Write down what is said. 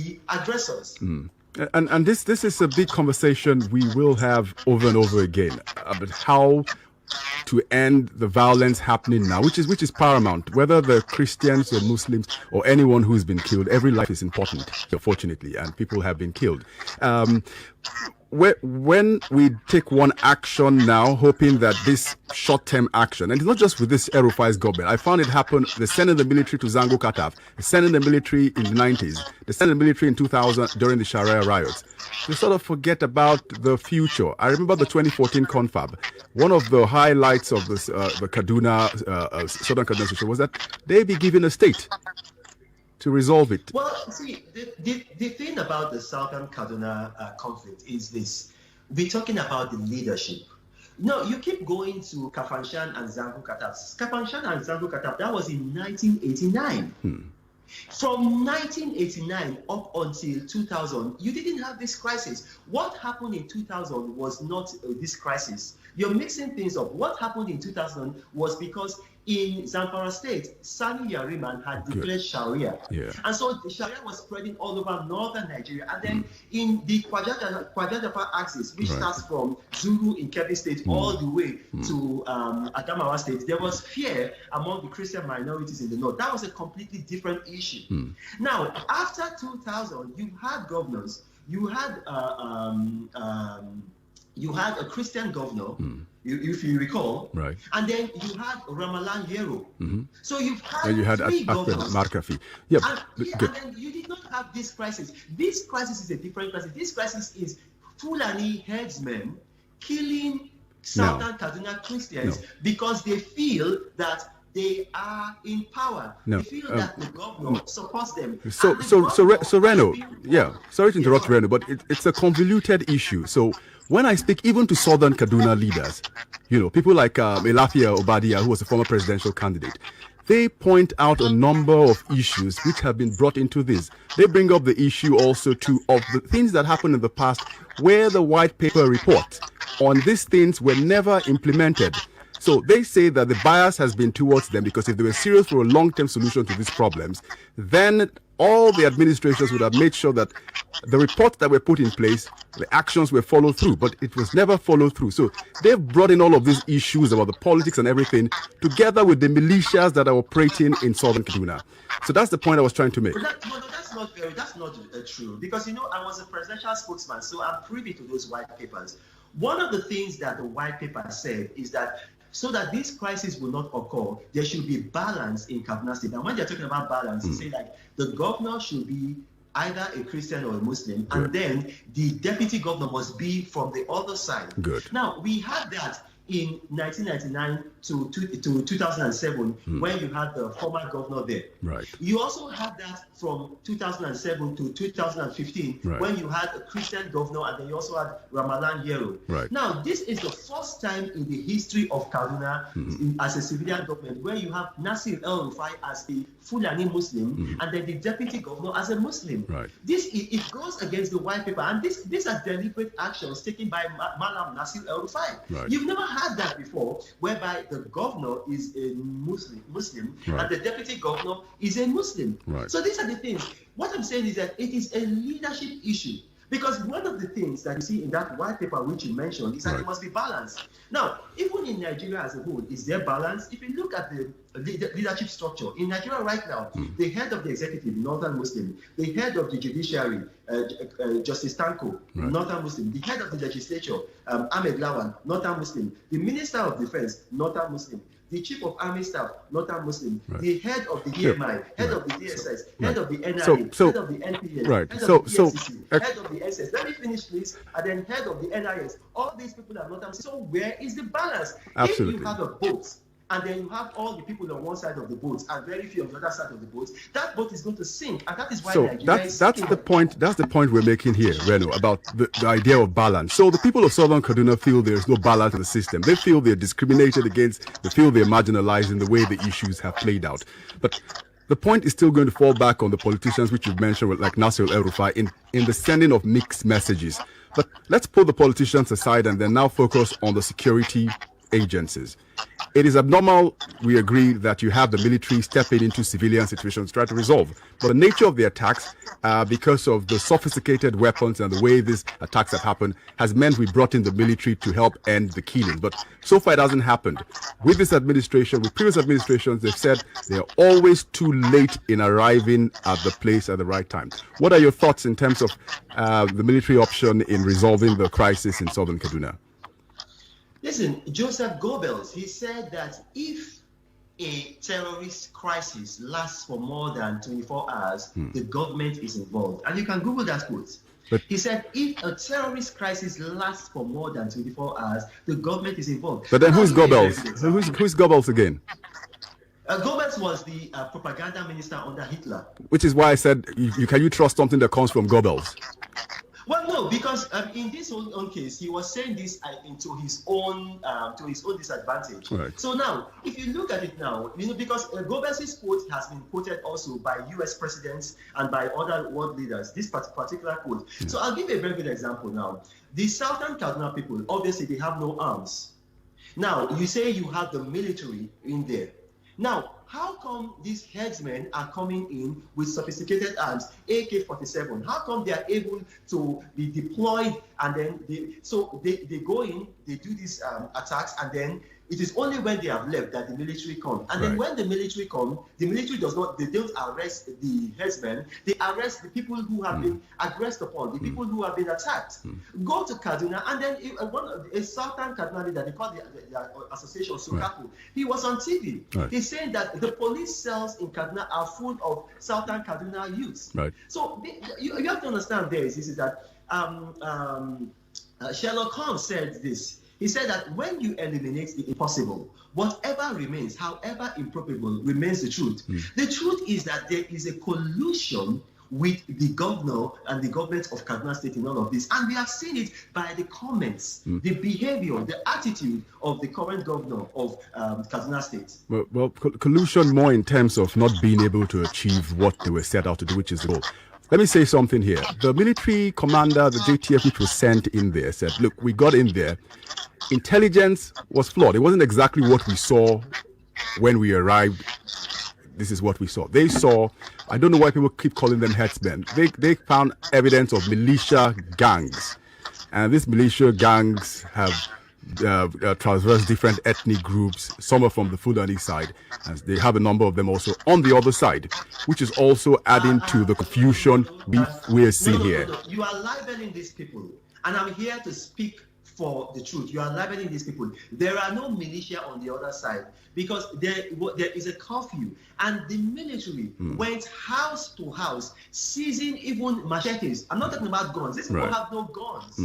the aggressors. And this is a big conversation we will have over and over again about how to end the violence happening now, which is paramount. Whether they're Christians or Muslims or anyone who's been killed, every life is important, unfortunately, and people have been killed. When we take one action now, hoping that this short-term action, and it's not just with this Airforce government. I found it happen. They sent the military to Zango Kataf. They sent the military in the 90s. They sent the military in 2000 during the Sharia riots. They sort of forget about the future. I remember the 2014 confab. One of the highlights of this, the Kaduna, Southern Kaduna situation was that they be given a state to resolve it. Well, see, the thing about the Southern Kaduna conflict is this. We're talking about the leadership. No, you keep going to Kafanshan and Zango Kataf. Kafanshan and Zango Kataf, that was in 1989. From 1989 up until 2000, you didn't have this crisis. What happened in 2000 was not this crisis. You're mixing things up. What happened in 2000 was because in Zamfara State, Sani Yariman had declared Sharia. Yeah. And so the Sharia was spreading all over northern Nigeria. And then in the Kwajadafa axis, which starts from Zulu in Kebbi State all the way to Adamawa State, there was fear among the Christian minorities in the north. That was a completely different issue. Now, after 2000, you had governors. You had a Christian governor, if you recall, right? And then you had Ramalan Yero. So you've had three governors. Markafi. Yeah, and then you did not have this crisis. This crisis is a different crisis. This crisis is Fulani headsmen killing Southern Kaduna Christians because they feel that they are in power. They feel that the governor supports them. So Reno, sorry to interrupt, Reno, but it's a convoluted issue. So when I speak even to Southern Kaduna leaders, people like Elafia Obadia, who was a former presidential candidate, they point out a number of issues which have been brought into this. They bring up the issue also of the things that happened in the past where the white paper report on these things were never implemented. So they say that the bias has been towards them because if they were serious for a long-term solution to these problems, then all the administrations would have made sure that the reports that were put in place, the actions were followed through, but it was never followed through. So they've brought in all of these issues about the politics and everything together with the militias that are operating in Southern Kaduna. So that's the point I was trying to make. That's not true because, I was a presidential spokesman, so I'm privy to those white papers. One of the things that the white paper said is that so that this crisis will not occur, there should be balance in Kaduna State. And when they're talking about balance, they say like the governor should be either a Christian or a Muslim, and then the deputy governor must be from the other side. Now, we had that in 1999 to 2007 when you had the former governor there. You also had that from 2007 to 2015 when you had a Christian governor, and then you also had Ramalan Yero. Now, this is the first time in the history of Kaduna as a civilian government where you have Nasir El-Rufai as a Fulani Muslim and then the deputy governor as a Muslim. It goes against the white paper, and these are deliberate actions taken by Malam Nasir El-Rufai. You've never had that before, whereby the governor is a Muslim and the deputy governor is a Muslim. So these are the things. What I'm saying is that it is a leadership issue. Because one of the things that you see in that white paper which you mentioned is that it must be balanced. Now, even in Nigeria as a whole, is there balance? If you look at the leadership structure, in Nigeria right now, the head of the executive, Northern Muslim, the head of the judiciary, Justice Tanko, Northern Muslim, the head of the legislature, Ahmed Lawan, Northern Muslim, the Minister of Defense, Northern Muslim, the Chief of Army Staff, Northern Muslim, the head of the DMI, head of the DSS, head of the NIA, head of the NPS, head of the EFCC, head of the SS. Let me finish, please. And then head of the NIS. All these people are not. So where is the balance? Absolutely. If you have a boat, and then you have all the people on one side of the boat and very few on the other side of the boat, that boat is going to sink, and that is why that's the point. That's the point we're making here, Reno, about the idea of balance. So the people of Southern Kaduna feel there is no balance in the system. They feel they're discriminated against. They feel they're marginalized in the way the issues have played out. But the point is still going to fall back on the politicians, which you've mentioned, like Nasir El-Rufai, in the sending of mixed messages. But let's put the politicians aside and then now focus on the security agencies. it is abnormal, we agree, that you have the military stepping into civilian situations to try to resolve. But the nature of the attacks, because of the sophisticated weapons and the way these attacks have happened, has meant we brought in the military to help end the killing. But so far it hasn't happened. With this administration, with previous administrations, they've said they're always too late in arriving at the place at the right time. What are your thoughts in terms of the military option in resolving the crisis in southern Kaduna? Listen, Joseph Goebbels, he said that if a terrorist crisis lasts for more than 24 hours, the government is involved. And you can Google that quote. But he said, if a terrorist crisis lasts for more than 24 hours, the government is involved. But then who's Goebbels? Who's Goebbels again? Goebbels was the propaganda minister under Hitler. Which is why I said, can you trust something that comes from Goebbels? Well, no, because in this own case, he was saying this to his own disadvantage. Right. So now, if you look at it now, because Goebbels' quote has been quoted also by U.S. presidents and by other world leaders, this particular quote. Yeah. So I'll give you a very good example now. The Southern Kaduna people, obviously, they have no arms. Now, you say you have the military in there. Now, how come these headsmen are coming in with sophisticated arms, AK-47? How come they are able to be deployed and then they go in, they do these attacks, and then it is only when they have left that the military come. And then when the military come, the military they don't arrest the headsmen, they arrest the people who have been aggressed upon, the people who have been attacked. Go to Kaduna, and then a Southern Kaduna leader, they call the association Sukaku, he was on TV. He's saying that the police cells in Kaduna are full of Southern Kaduna youths. So you have to understand this is that Sherlock Holmes said this. He said that when you eliminate the impossible, whatever remains, however improbable, remains the truth. The truth is that there is a collusion with the governor and the government of Kaduna State in all of this. And we have seen it by the comments, the behavior, the attitude of the current governor of Kaduna State. Well, collusion more in terms of not being able to achieve what they were set out to do, which is the goal. Let me say something here. The military commander, the JTF, which was sent in there, said, look, we got in there. Intelligence was flawed. It wasn't exactly what we saw when we arrived. This is what we saw. They saw, I don't know why people keep calling them headsmen. They found evidence of militia gangs. And these militia gangs have traversed different ethnic groups. Some are from the Fulani side, and they have a number of them also on the other side, which is also adding to the confusion we're seeing here. You are libeling these people, and I'm here to speak for the truth. You are libeling these people. There are no militia on the other side because there is a curfew, and the military went house to house, seizing even machetes. I'm not talking about guns. These people have no guns.